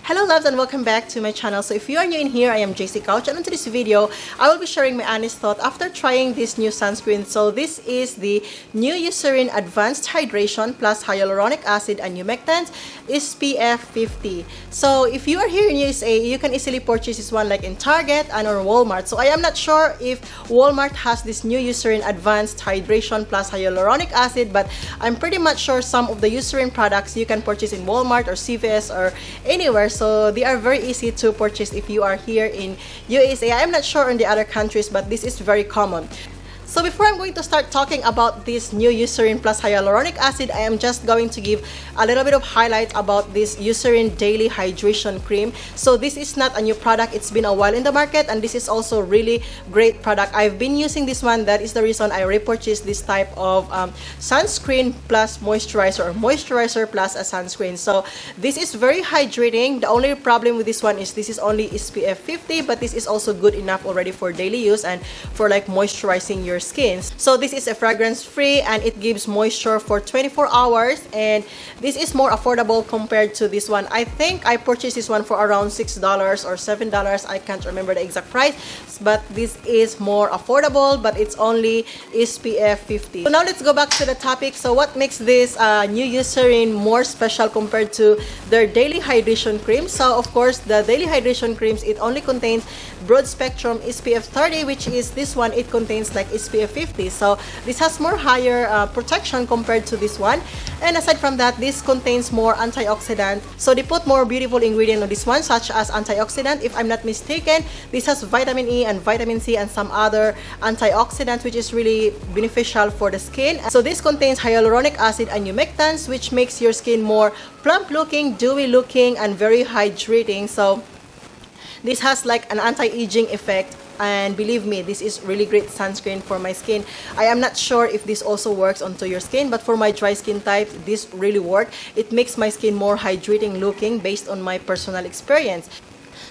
Hello loves and welcome back to my channel. So if you are new in here, I am JC Couch, and in today's video, I will be sharing my honest thought after trying this new sunscreen. So this is the new Eucerin Advanced Hydration plus Hyaluronic Acid and Humectant Spf50. So if you are here in USA, you can easily purchase this one like in Target and or Walmart. So I am not sure if Walmart has this new Eucerin Advanced Hydration plus Hyaluronic Acid, but I'm pretty much sure some of the Eucerin products you can purchase in Walmart or CVS or anywhere. So they are very easy to purchase if you are here in USA. I'm not sure in the other countries, but this is very common. So before I'm going to start talking about this new Eucerin plus Hyaluronic Acid, I am just going to give a little bit of highlights about this Eucerin Daily Hydration Cream. So this is not a new product. It's been a while in the market, and this is also really great product. I've been using this one. That is the reason I repurchased this type of sunscreen plus moisturizer, or moisturizer plus a sunscreen. So this is very hydrating. The only problem with this one is this is only SPF50, but this is also good enough already for daily use and for like moisturizing your skin. So this is a fragrance free and it gives moisture for 24 hours, and this is more affordable compared to this one. I think I purchased this one for around $6 or $7. I can't remember the exact price, but this is more affordable, but it's only SPF 50. So now let's go back to the topic. So what makes this new Eucerin more special compared to their daily hydration cream? So of course, the daily hydration creams, it only contains broad spectrum SPF 30, which is this one, it contains like SPF 50. So this has more higher protection compared to this one. And aside from that, this contains more antioxidant. So they put more beautiful ingredient on this one, such as antioxidant. If I'm not mistaken, this has vitamin E and vitamin C and some other antioxidants, which is really beneficial for the skin. So this contains hyaluronic acid and humectants, which makes your skin more plump looking, dewy looking, and very hydrating. So this has like an anti-aging effect, and believe me, this is really great sunscreen for my skin. I am not sure if this also works onto your skin, but for my dry skin type, this really works. It makes my skin more hydrating looking based on my personal experience.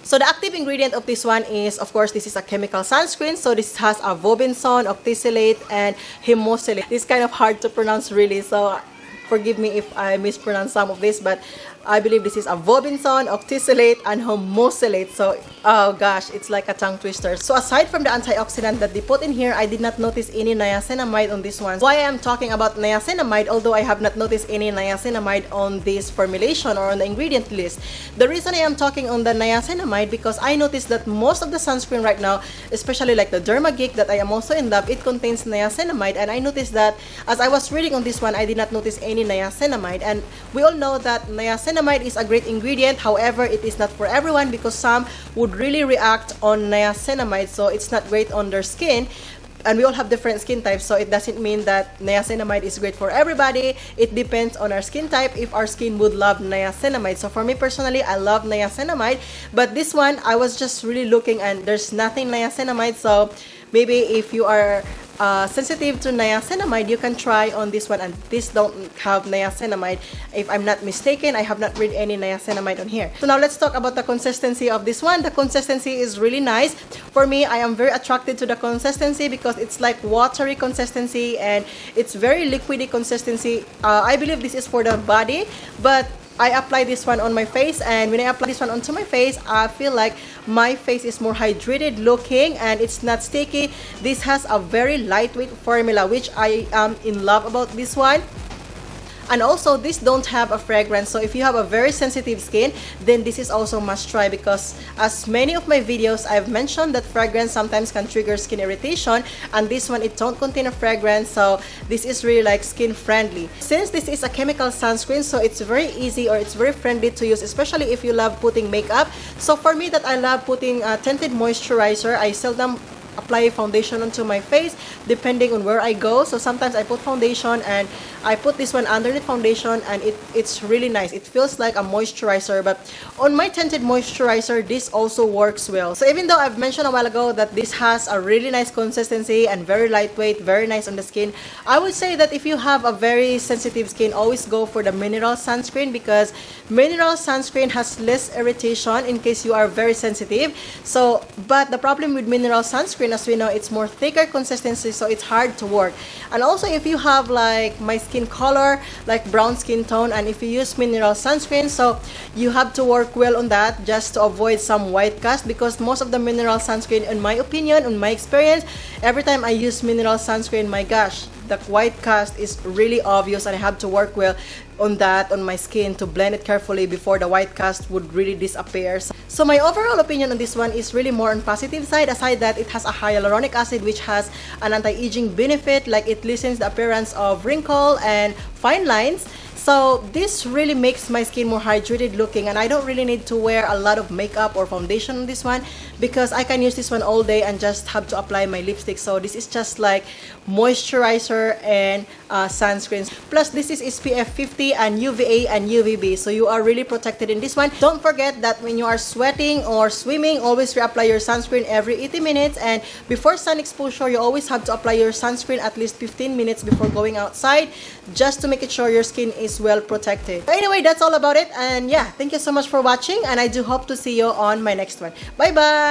So the active ingredient of this one is, of course, this is a chemical sunscreen. So this has a vobinson, octisalate, and himosalate. This is kind of hard to pronounce really, so forgive me if I mispronounce some of this, but I believe this is a vobinson, octisalate, and homosalate. So, oh gosh, it's like a tongue twister. So aside from the antioxidant that they put in here, I did not notice any niacinamide on this one. Why I am talking about niacinamide, although I have not noticed any niacinamide on this formulation or on the ingredient list. The reason I am talking on the niacinamide, because I noticed that most of the sunscreen right now, especially like the Dermageek that I am also in love, it contains niacinamide. And I noticed that as I was reading on this one, I did not notice any niacinamide. And we all know that niacinamide is a great ingredient. However, it is not for everyone, because some would really react on niacinamide, so it's not great on their skin. And we all have different skin types, so it doesn't mean that niacinamide is great for everybody. It depends on our skin type if our skin would love niacinamide. So for me personally, I love niacinamide, but this one I was just really looking and there's nothing niacinamide. So maybe if you are sensitive to niacinamide, you can try on this one, and this don't have niacinamide. If I'm not mistaken, I have not read any niacinamide on here. So now let's talk about the consistency of this one. The consistency is really nice. For me, I am very attracted to the consistency because it's like watery consistency and it's very liquidy consistency. I believe this is for the body, but I apply this one on my face, and when I apply this one onto my face, I feel like my face is more hydrated looking and it's not sticky. This has a very lightweight formula, which I am in love about this one. And also, this don't have a fragrance. So if you have a very sensitive skin, then this is also must try, because as many of my videos, I've mentioned that fragrance sometimes can trigger skin irritation, and this one, it don't contain a fragrance. So this is really like skin friendly. Since this is a chemical sunscreen, so it's very easy, or it's very friendly to use, especially if you love putting makeup. So for me, that I love putting tinted moisturizer, I seldom apply foundation onto my face depending on where I go. So sometimes I put foundation and I put this one underneath foundation, and it's really nice. It feels like a moisturizer, but on my tinted moisturizer, this also works well. So even though I've mentioned a while ago that this has a really nice consistency and very lightweight, very nice on the skin, I would say that if you have a very sensitive skin, always go for the mineral sunscreen, because mineral sunscreen has less irritation in case you are very sensitive. So, but the problem with mineral sunscreen as we know, it's more thicker consistency, so it's hard to work. And also, if you have like my skin color, like brown skin tone, and if you use mineral sunscreen, so you have to work well on that just to avoid some white cast, because most of the mineral sunscreen, in my opinion, in my experience, every time I use mineral sunscreen, my gosh, the white cast is really obvious, and I have to work well on that on my skin to blend it carefully before the white cast would really disappear. So my overall opinion on this one is really more on positive side, aside that it has a hyaluronic acid which has an anti-aging benefit, like it lessens the appearance of wrinkle and fine lines. So this really makes my skin more hydrated looking, and I don't really need to wear a lot of makeup or foundation on this one, because I can use this one all day and just have to apply my lipstick. So this is just like moisturizer and sunscreen. Plus this is Spf50 and UVA and UVB, so you are really protected in this one. Don't forget that when you are sweating or swimming, always reapply your sunscreen every 80 minutes, and before sun exposure, you always have to apply your sunscreen at least 15 minutes before going outside, just to make it sure your skin is well protected. But anyway, that's all about it, and yeah, thank you so much for watching, and I do hope to see you on my next one. Bye bye.